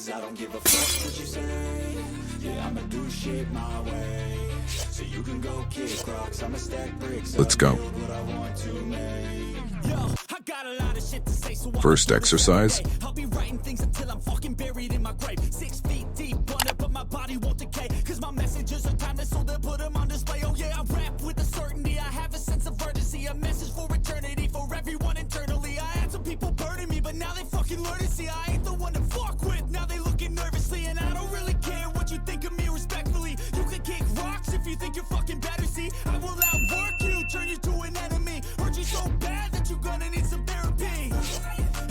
Cause I don't give a fuck what you say. Yeah, I'ma do shit my way. So you can go kick rocks, I'ma stack bricks. Let's go. Build what I want to make. Yo, I got a lot of shit to say, so First exercise. I'll be writing things until I'm fucking buried in my grave. 6 feet deep under, but my body won't decay. Cause my messages are timeless, so they'll put them on display. Oh yeah, I rap with a certainty, I have a sense of urgency. A message for eternity, for everyone internally. I had some people burning me, but now they fucking learn to see I ain't the one to fuck with. Now they looking nervously, and I don't really care what you think of me respectfully. You can kick rocks if you think you're fucking better. See, I will outwork you, turn you to an enemy. Hurt you so bad that you're gonna need some therapy.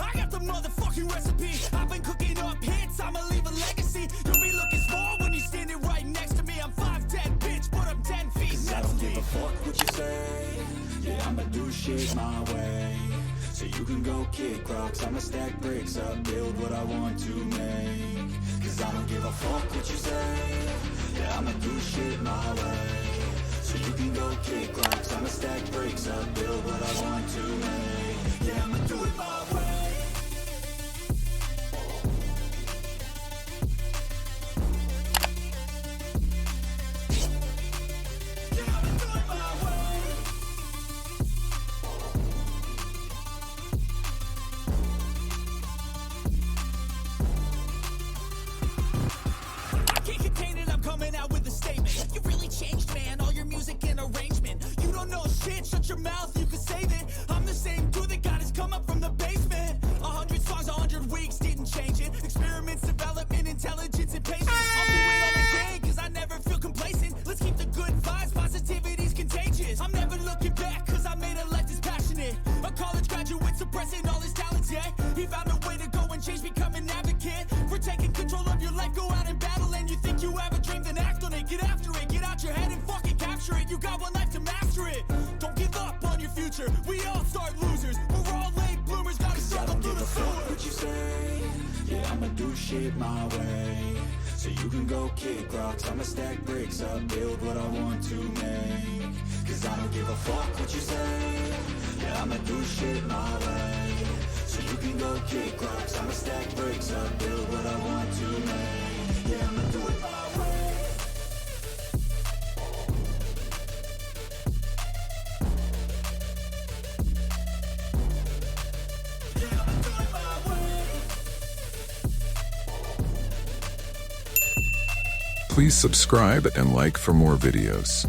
I got the motherfucking recipe. I've been cooking up hits, I'ma leave a legacy. You'll be looking small when you're standing right next to me. I'm 5'10", bitch, but I'm 10 feet next to me. I don't give a fuck what you say. Yeah, I'ma do shit my way. So you can go kick rocks, I'ma stack bricks up, build what I want to make. Cause I don't give a fuck what you say. Yeah, I'ma do shit my way. So you can go kick rocks, I'ma stack bricks up, build what I want to make. Yeah, I'ma do it my way. Yeah, I'ma do it my way. I can't contain it, I'm coming out with a statement. You really changed, man, all your music and arrangement. You don't know shit, shut your mouth, you can save it. I'm the same dude that got his come up from the basement. 100 songs, 100 weeks, didn't change it. Experiments, development, intelligence, and patience. I'll do it all again, cause I never feel complacent. Let's keep the good vibes, positivity's contagious. I'm never looking back, cause I made a life that's passionate. A college graduate suppressing all his talents, yeah. He found a way to go and change, become an advocate. For taking control of your life, go out and battle. And you think you have a dream, then act on it. Get after it, get out your head and fucking capture it. You got one life to master it. Don't give up on your future, we all start losers. We're all late bloomers, gotta struggle through the sewer. What you say? Yeah, I'ma do shit my way. So you can go kick rocks, I'ma stack bricks up, build what I want to make. Cause I don't give a fuck what you say. Yeah, I'ma do shit my way. So you can go kick rocks, I'ma stack bricks up, build what I want to make. Yeah, I'ma do it my way. Yeah, I'ma do it my way. Please subscribe and like for more videos.